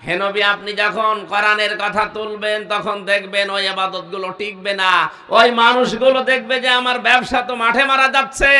হে নবী, আপনি যখন কোরআনের কথা তুলবেন তখন দেখবেন ওই ইবাদতগুলো টিকবে না। ওই মানুষগুলো দেখবে যে আমার ব্যবসা তো মাঠে মারা যাচ্ছে,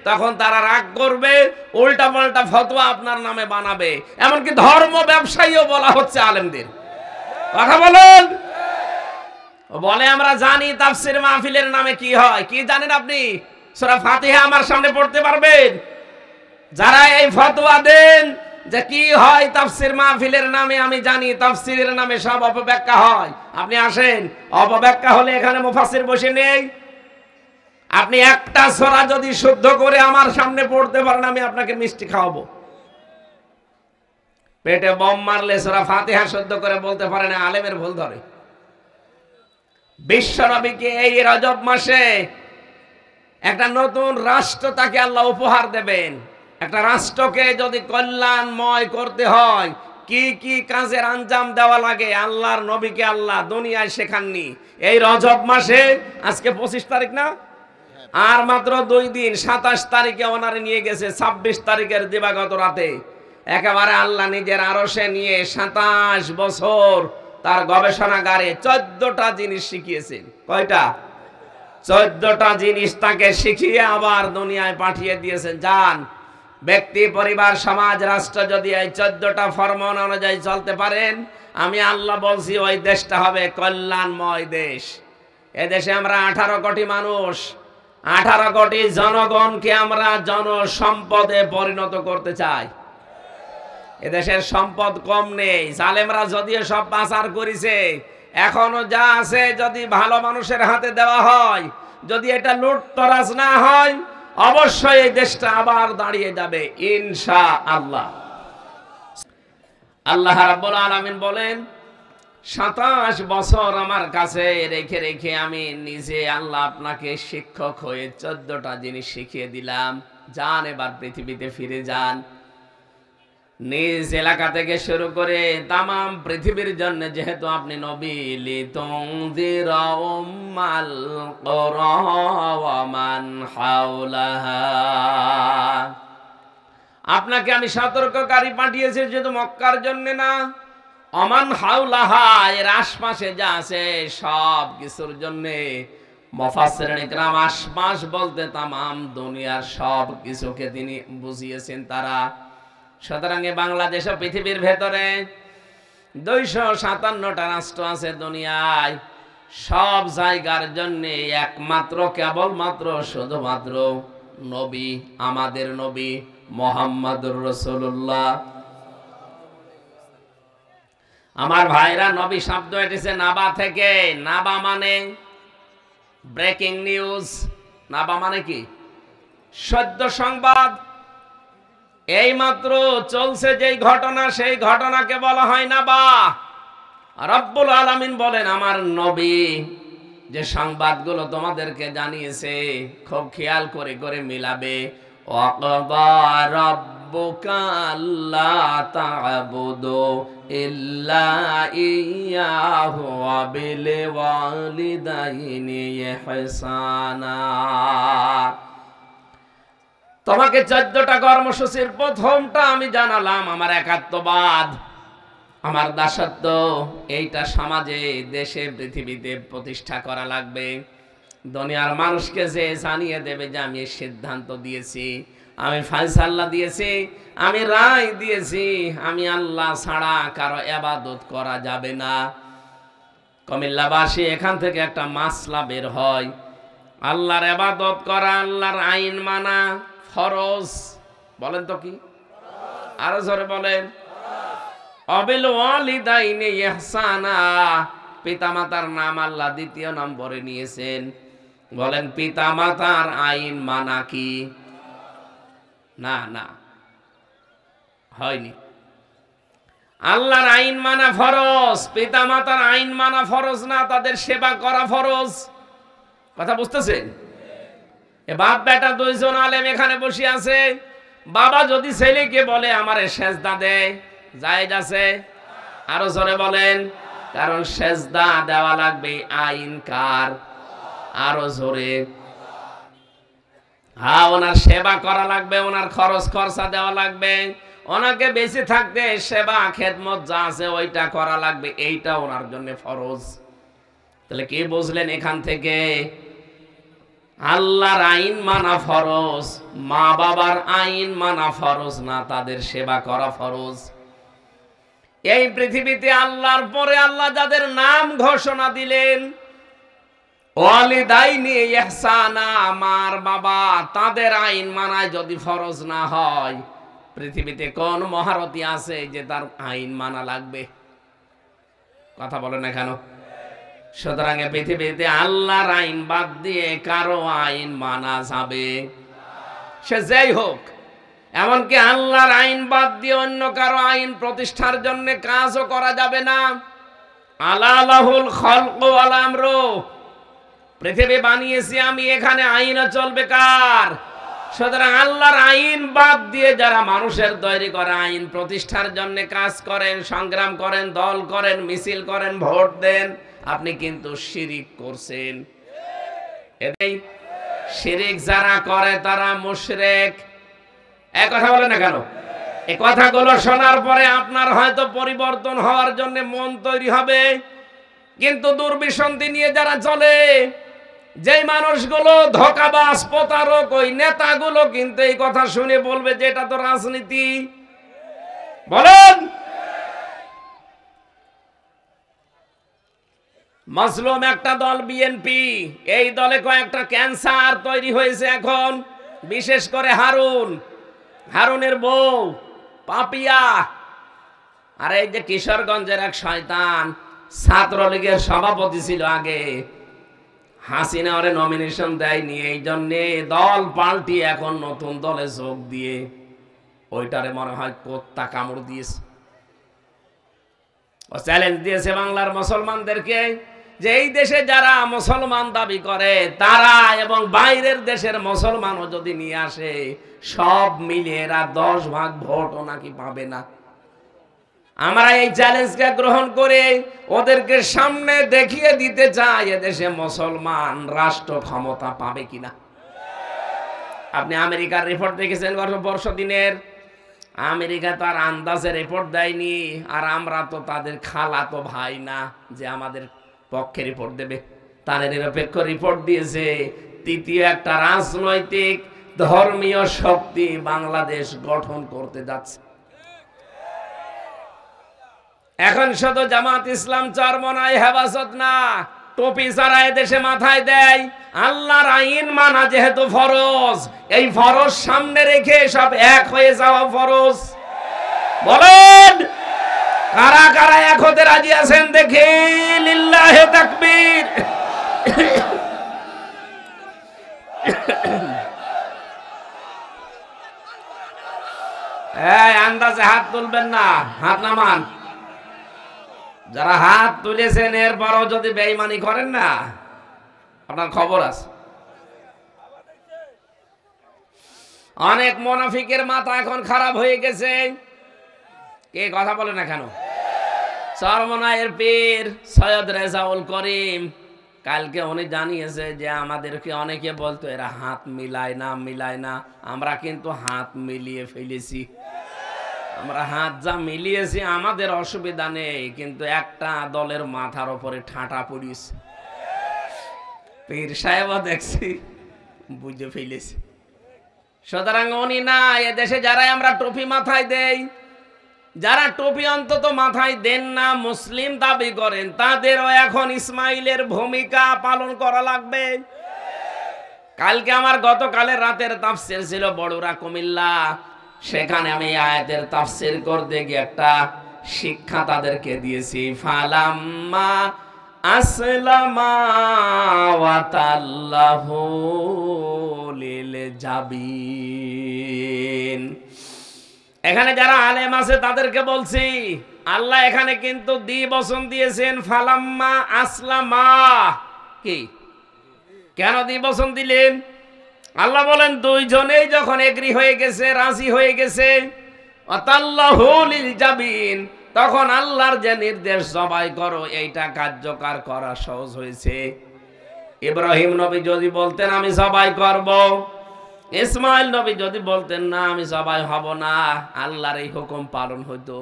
তখন তারা রাগ করবে, উল্টা পাল্টা ফতোয়া আপনার নামে বানাবে। এমনকি ধর্ম ব্যবসায়ীও বলা হচ্ছে আলেমদের। কথা বলুন। বলে আমরা জানি তাফসীর মাহফিলের নামে কি হয়। কি জানেন আপনি? সূরা ফাতিহা আমার সামনে পড়তে পারবেন? যারা এই ফতোয়া দেন যে কি হয় তাফসীর মাহফিলের নামে, আমি জানি তাফসীরের নামে সব অপব্যাখ্যা হয়। আপনি আসেন, অপব্যাখ্যা হলে এখানে মুফাসসির বসে নেই। আপনি একটা সূরা যদি শুদ্ধ করে আমার সামনে পড়তে পারেন, আমি আপনাকে মিষ্টি খাওয়াবো। পেটে বম মারলে সূরা ফাতিহা শুদ্ধ করে বলতে পারে না, আলেমের ভুল ধরে। বিশ্বনবীকে এই রজব মাসে একটা নতুন রাষ্ট্র তাকে আল্লাহ উপহার দেবেন। একটা রাষ্ট্রকে যদি কল্যাণময় করতে হয়, কি কি কাজের আঞ্জাম দেওয়া লাগে আল্লাহর নবীকে আল্লাহ দুনিয়ায় শেখাননি। এই রজব মাসে, আজকে 25 তারিখ না, আর মাত্র 2 দিন, 27 তারিখে ওনারে নিয়ে গেছে, 26 তারিখের দিবাগত রাতে একেবারে আল্লাহ নিজের আরশে নিয়ে 27 বছর তার গবেষণাগারে 14টা জিনিস শিখিয়েছেন। কয়টা? 14টা জিনিস তাকে শিখিয়ে আবার দুনিয়ায় পাঠিয়ে দিয়েছেন। যান, ব্যক্তি, পরিবার, সমাজ, রাষ্ট্র যদি এই 14টা ফরমান অনুযায়ী চলতে পারেন, আমি আল্লাহ বলছি ওই দেশটা হবে কল্যাণময় দেশ। এদেশে আমরা 18 কোটি মানুষ, 18 কোটি জনগণকে আমরা জনসম্পদে পরিণত করতে চাই। এদেশের সম্পদ কম নেই। জালেমরা যদিও সব পাচার করেছে, এখনো যা আছে যদি ভালো মানুষের হাতে দেওয়া হয়, যদি এটা লুটতরাজ না হয়, অবশ্যই এই দেশটা আবার দাঁড়িয়ে যাবে ইনশাআল্লাহ। আল্লাহ রাব্বুল আলামিন বলেন, 27 বছর আমার কাছে রেখে রেখে আমি নিজে আল্লাহ আপনাকে শিক্ষক হয়ে 14টা জিনিস শিখিয়ে দিলাম। যান, এবার পৃথিবীতে ফিরে যান। নিজ এলাকা থেকে শুরু করে তামাম পৃথিবীর জন্য, যেহেতু আপনি নবী, লিতুনযিরা উম্মাল কুরা ওয়া মান হাওলাহা, আপনাকে আমি সতর্ককারী পাঠিয়েছি শুধু মক্কার জন্য না, ওমান হাওলাহা, এর আশপাশে যা আছে সব কিছুর জন্য। মুফাসসিরিন ইকরাম আশপাশ বলতে তামাম দুনিয়ার সব কিছুকে তিনি বুঝিয়েছেন তারা। সুতরাং বাংলাদেশ ও পৃথিবীর ভেতরে 257টা রাষ্ট্র আছে দুনিয়ায়। সব জায়গার জন্য একমাত্র, কেবলমাত্র, শুধুমাত্র নবী, আমাদের নবী মুহাম্মদুর রাসূলুল্লাহ। আমার ভাইরা, নবী শব্দ এসেছে নাবা থেকে। নাবা মানে ব্রেকিং নিউজ। নাবা মানে কি? সদ্য সংবাদ। এই মাত্র চলছে যেই ঘটনা, সেই ঘটনাকে বলা হয় নাবা। রব্বুল আলামিন বলেন, আমার নবী যে সংবাদগুলো তোমাদেরকে জানিয়েছে, খুব খেয়াল করে করে মিলাবে। ওয়াকাদা রাব্বুকা আল্লা তা'বুদু ইল্লা ইয়্যাহু ওয়া বিল ওয়ালিদাইনি ইহসানা। তোমাকে 14টা কর্মসূচির প্রথমটা আমি জানালাম আমার একাত্মবাদ, আমার দাসত্ব। এইটা সমাজে, দেশে, পৃথিবীতে প্রতিষ্ঠা করা লাগবে। দুনিয়ার মানুষকে যে জানিয়ে দেবে যে আমি সিদ্ধান্ত দিয়েছি, আমি ফয়সালা দিয়েছি, আমি রায় দিয়েছি, আমি আল্লাহ ছাড়া কারো ইবাদত করা যাবে না। কুমিল্লাবাসী, এখান থেকে একটা মাসলা বের হয়, আল্লাহর ইবাদত করা, আল্লাহর আইন মানা ফরজ। বলেন তো কি? আরো জোরে বলেন। অবিল ওয়ালিদাইনি ইহসানা, পিতামাতার নাম আল্লাহ দ্বিতীয় নম্বরে নিয়েছেন। বলেন, পিতামাতার আইন মানা কি? না না, হয়নি। আল্লাহর আইন মানা ফরজ, পিতামাতার আইন মানা ফরজ না, তাদের সেবা করা ফরজ। কথা বুঝতেছেন? বাপ বেটা 2 জন আলেম এখানে বসে আছে। বাবা যদি ছেলেকে বলে আমারে সেজদা দে, জায়েজ আছে? আরো জোরে বলেন। কারণ সেজদা দেওয়া লাগবে আইন কার? আরো জোরে। হ্যাঁ, ওনার সেবা করা লাগবে, ওনার খরচ খরচা দেওয়া লাগবে, ওনাকে বেঁচে থাকতে সেবা খেদমত যা আছে ওইটা করা লাগবে, এইটা ওনার জন্য ফরজ। তাহলে কি বুঝলেন এখান থেকে? আল্লাহর আইন মানা ফরজ, মা বাবার আইন মানা ফরজ না, তাদের সেবা করা ফরজ। এই পৃথিবীতে আল্লাহর পরে আল্লাহ যাদের নাম ঘোষণা দিলেন, ওয়ালিদাইনি ইহসানা, আমার বাবা, তাদের আইন মানায় যদি ফরজ না হয়, পৃথিবীতে কোন মহারথী আছে যে তার আইন মানা লাগবে? কথা বলেন না কেন? সুতরাং পৃথিবীতে আল্লাহর আইন বাদ দিয়ে কারো আইন মানা যাবে, সে যেই হোক। এমনকি আল্লাহর আইন বাদ দিয়ে অন্য কারো আইন প্রতিষ্ঠার জন্য কাজও করা যাবে না। আলা লাহুল খালকু ওয়াল আমরু, পৃথিবী বানিয়েছি আমি, এখানে আইনও চলবে কার? সুতরাং আল্লাহর আইন বাদ দিয়ে যারা মানুষের তৈরি করা আইন প্রতিষ্ঠার জন্য কাজ করেন, সংগ্রাম করেন, দল করেন, মিছিল করেন, ভোট দেন, আপনি কিন্তু শিরিক করছেন। এটাই শিরিক যারা করে তারা মুশরিক। এই কথা বলে না কেন? এই কথাগুলো শোনার পরে আপনার হয়তো পরিবর্তন হওয়ার জন্য মন তৈরি হবে, কিন্তু দুর্বিসন্ধি নিয়ে যারা চলে, যেই মানুষগুলো ধোঁকাবাজ প্রতারক, ওই নেতাগুলো কিন্তু এই কথা শুনে বলবে যে এটা তো রাজনীতি। বলেন, মজলুম একটা দল বিএনপি, এই দলে কয়েকটা ক্যান্সার তৈরি হয়েছে এখন, বিশেষ করে হারুনের বউ পাপিয়া, আর এই যে কিশোরগঞ্জের এক শয়তান ছাত্রলীগের সভাপতি ছিল আগে, হাসিনা ওরে নমিনেশন দেয়নি, এই জন্যে দল পাল্টি এখন নতুন দলে যোগ দিয়ে ওইটারে মনে হয় কোত্তা কামড় দিয়েছে। ও চ্যালেঞ্জ দিয়েছে বাংলার মুসলমানদেরকে যে এই দেশে যারা মুসলমান দাবি করে তারা এবং বাইরের দেশের মুসলমানও যদি নিয়ে আসে, সব মিলিয়ে এরা 10 ভাগ ভোটও নাকি পাবে না। আমরা এই চ্যালেঞ্জকে গ্রহণ করে ওদেরকে সামনে দেখিয়ে দিতে চাই এদেশে মুসলমান রাষ্ট্র ক্ষমতা পাবে কিনা। আপনি আমেরিকার রিপোর্ট দেখেছেন গত বর্ষদিনের? আমেরিকা তো আর আন্দাজে রিপোর্ট দেয়নি, আর আমরা তো তাদের খালাতো ভাই না যে আমাদের পক্ষে রিপোর্ট দেবে। তারা নিরপেক্ষ রিপোর্ট দিয়েছে, তৃতীয় একটা রাজনৈতিক ধর্মীয় শক্তি বাংলাদেশ গঠন করতে যাচ্ছে। এখন শুধু জামাত ইসলাম চরমনাই হেফাজত না, টুপি যারা এদেশে মাথায় দেয়, আল্লাহর আইন মানা যেহেতু ফরজ, এই ফরজ সামনে রেখে সব এক হয়ে যাওয়া ফরজ। বলেন, কারা কারা এক হতে রাজি আছেন দেখে? লিল্লাহে তাকবীর। এই আন্দাজে হাত তুলবেন না, হাত নামান। যারা হাত তুলেছেন এরপরও যদি বেঈমানি করেন না, আপনার খবর আছে। অনেক মুনাফিকের মাথা এখন খারাপ হয়ে গেছে। কে কথা বলে না কেন? চরমনাইয়ের পীর সৈয়দ রেজাউল করিম কালকে উনি জানিয়েছে যে আমাদেরকে অনেকে বলতো এরা হাত মিলায় না, আমরা কিন্তু হাত মিলিয়ে ফেলেছি। আমরা হাত যা মিলিয়েছি আমাদের অসুবিধা নেই, কিন্তু একটা দলের মাথার উপরে ঠাঁটা পড়িস। পীর সাহেব দেখছি বুঝে ফেলেছি। সুতরাং উনি না, এদেশে যারা আমরা টুপি মাথায় দেই, যারা টুপি অন্তত মাথায় দেন না, মুসলিম দাবি করেন, তাদেরও এখন ইসমাইলের ভূমিকা পালন করা লাগবে। কালকে আমার গতকালের রাতের তাফসীর ছিল বড়ুরা কুমিল্লা, সেখানে আমি আয়াতের তাফসীর করতে গিয়ে একটা শিক্ষা তাদেরকে দিয়েছি। ফালাম্মা আসলামা ওয়া তাল্লাহু লিল জাবিন। এখানে যারা আলেম আছে তাদেরকে বলছি, আল্লাহ এখানে কিন্তু দ্বিবচন দিয়েছেন, ফালাম্মা আসলামা। কি কেন দ্বিবচন দিলেন? আল্লাহ বলেন দুইজনেই যখন এগ্রি হয়ে গেছে, রাজি হয়ে গেছে, আতাল্লাহু লিল জাবিন, তখন আল্লাহর যে নির্দেশ জবাই করো, এইটা কার্যকর করা সহজ হয়েছে। ইব্রাহিম নবী যদি বলতেন আমি জবাই করব, ইসমাইল নবী যদি বলতেন না আমি জবাই হব না, আল্লাহর এই হুকুম পালন হইতো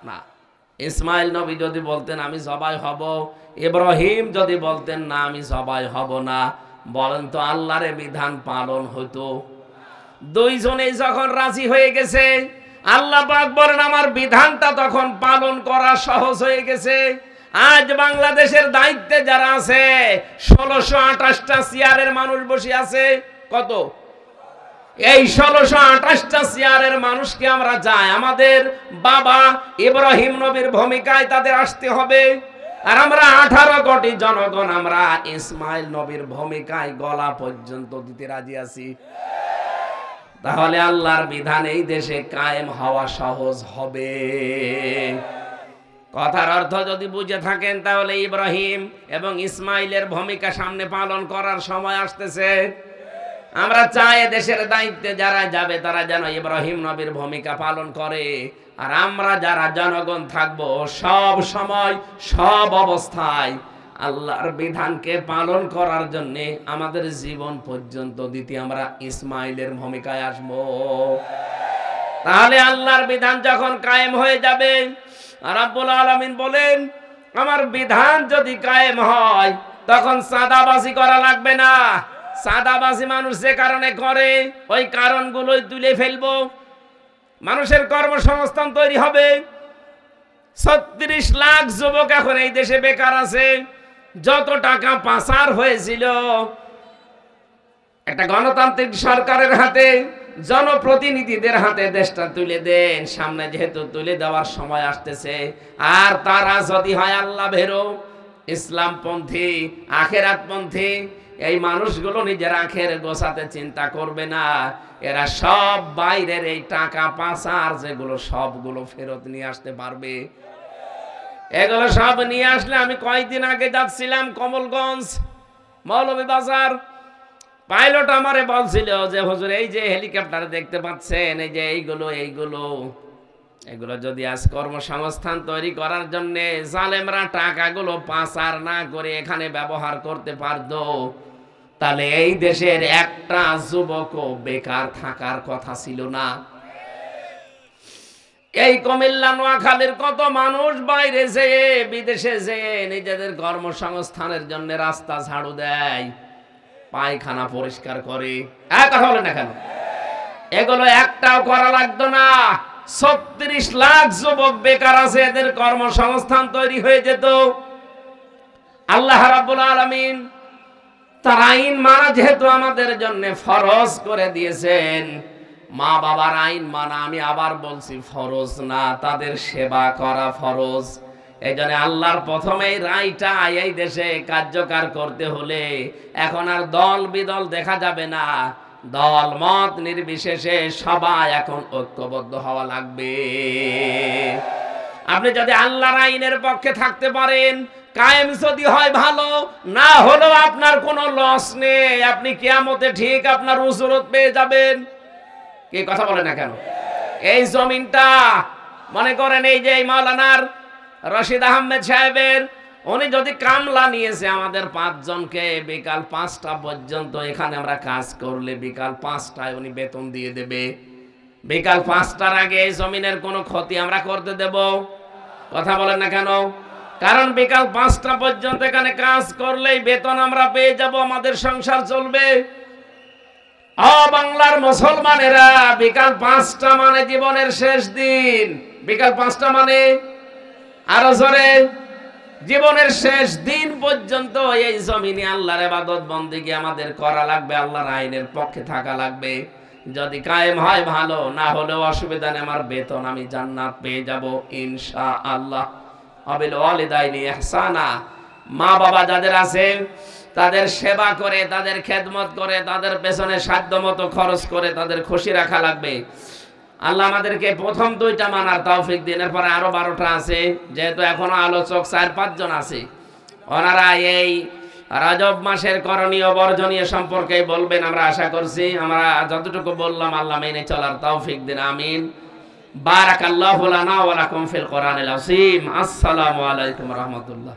না। ইসমাইল নবী যদি বলতেন আমি জবাই হব, ইব্রাহিম যদি বলতেন না আমি জবাই হব না, বলেন তো আল্লাহর বিধান পালন হতো? দুইজনেই যখন রাজি হয়ে গেছে, আল্লাহ পাক বলেন আমার বিধানটা তখন পালন করা সহজ হয়ে গেছে। আজ বাংলাদেশের দায়িত্বে যারা আছে 1628টা চেয়ারের মানুষ বসে আছে। কত? এই 1628টা চেয়ারের মানুষকে আমরা চাই আমাদের বাবা ইব্রাহিম নবীর ভূমিকায় তাদের আসতে হবে। আর আমরা 18 কোটি জনগণ আমরা ইসমাইল নবীর ভূমিকায় গলা পর্যন্ত দিতে রাজি আছি। তাহলে আল্লাহর বিধান এই দেশে কায়েম হওয়া সহজ হবে। কথার অর্থ যদি বুঝে থাকেন তাহলে ইব্রাহিম এবং ইসমাইলের ভূমিকা সামনে পালন করার সময় আসতেছে। আমরা চাই দেশের দায়িত্বে যারা যাবে তারা যেন ইব্রাহিম নবীর ভূমিকা পালন করে। আর আমরা যারা জনগণ থাকবো সব সময় সব অবস্থায় আল্লাহর বিধানকে পালন করার জন্য আমাদের জীবন পর্যন্ত দিতে আমরা ইসমাইলের ভূমিকায় আসব। তাহলে আল্লাহর বিধান যখন কায়েম হয়ে যাবে, রাব্বুল আলামিন বলেন আমার বিধান যদি কায়েম হয় তখন সাদাবাজি করা লাগবে না। সাদাবাজি মানুষ যে কারণে করে ওই কারণগুলোই তুলে ফেলবো, মানুষের কর্মসংস্থান তৈরি হবে। 36 লাখ যুবক এখন এই দেশে বেকার আছে। যত টাকা পাচার হয়েছিল একটা গণতান্ত্রিক সরকারের হাতে, জনপ্রতিনিধিদের হাতে দেশটা তুলে দেন। সামনে যেহেতু তুলে দেওয়ার সময় আসতেছে, আর তারা যদি হয় আল্লাহ ভেরো, ইসলামপন্থী, আখেরাতপন্থী, এই মানুষগুলো নিজের আখের গোছাতে চিন্তা করবে না। এরা সব বাইরের এই টাকা পাচার যেগুলো সবগুলো ফেরত নিয়ে আসতে পারবে। এগুলো সব নিয়ে আসলে, আমি কয়েকদিন আগে যাচ্ছিলাম কমলগঞ্জ মৌলভীবাজার, পাইলট আমারে বলছিল যে হুজুর এই যে হেলিকপ্টার দেখতে পাচ্ছেন, এই যে এগুলো যদি আজ কর্মসংস্থান তৈরি করার জন্য জালেমরা টাকাগুলো পাচার না করে এখানে ব্যবহার করতে পারতো, তাহলে এই দেশের একটা যুবকও বেকার থাকার কথা ছিল না। এই কুমিল্লা নোয়াখালীর কত মানুষ বাইরে যেয়ে বিদেশে যেয়ে নিজেদের কর্মসংস্থানের জন্য রাস্তা ঝাড়ু দেয়, পায়খানা পরিষ্কার করে, কথা বলে না কেন? এগুলো একটাও করা লাগতো না। 36 লাখ যুবক বেকার আছে, এদের কর্মসংস্থান তৈরি হয়ে যেত। আল্লাহ রাব্বুল আলামিন তার আইন মানা যেহেতু আমাদের জন্য ফরজ করে দিয়েছেন, মা বাবার আইন মানা, আমি আবার বলছি ফরজ না, তাদের সেবা করা ফরজ। এই জন্য আল্লাহর প্রথমেই রায়টা এই দেশে কার্যকর করতে হলে এখন আর দল বিদল দেখা যাবে না, দল মত নির্বিশেষে সবাই এখন ঐক্যবদ্ধ হওয়া লাগবে। আপনি যদি আল্লাহর আইনের পক্ষে থাকতে পারেন, কায়েম যদি হয় ভালো, না হলেও আপনার কোনো লস নেই। আপনি কিয়ামতে ঠিক আপনার উজরত পেয়ে যাবেন। কি কথা বলে না কেন? এই জমিনটা মনে করেন এই যে মাওলানার রশিদ আহমেদ সাহেবের, উনি যদি কামলা নিয়েছে আমাদের 5 জনকে, বিকাল 5টা পর্যন্ত এখানে আমরা কাজ করলে বিকাল 5টায় উনি বেতন দিয়ে দেবে। বিকাল 5টার আগে এই জমিনের কোনো ক্ষতি আমরা করতে দেব? কথা বলেন না কেন? কারণ বিকাল 5টা পর্যন্ত এখানে কাজ করলেই বেতন আমরা পেয়ে যাব, আমাদের সংসার চলবে। বাংলার মুসলমানেরা বিকাল 5টা মানে জীবনের শেষ দিন। বিকাল 5টা মানে আরো জোরে, জীবনের শেষ দিন পর্যন্ত এই জমিনে আল্লাহর ইবাদত বন্দেগী আমাদের করা লাগবে, আল্লাহর আইনের পক্ষে থাকা লাগবে। যদি কায়েম হয় ভালো, না হলেও অসুবিধা নেই, আমার বেতন আমি জান্নাত পেয়ে যাব ইনশাআল্লাহ। আবিল ওয়ালিদাইনি ইহসানা, মা বাবা যাদের আছে তাদের সেবা করে, তাদের খেদমত করে, তাদের পেছনে সাধ্যমতো খরচ করে তাদের খুশি রাখা লাগবে। আল্লাহ আমাদেরকে প্রথম 2টা মানার তৌফিক দিন, এরপরে আরো 12টা আছে। যেহেতু এখনো আলোচক 4-5 জন আছে, ওনারা এই রজব মাসের করণীয় বর্জনীয় সম্পর্কে বলবেন আমরা আশা করছি। আমরা যতটুকু বললাম আল্লাহ মেনে চলার তৌফিক দিন, আমিন। বারাকাল্লাহু লানা ওয়া লাকুম ফিল কোরআনিল আযীম। আসসালামু আলাইকুম ওয়া রাহমাতুল্লাহ।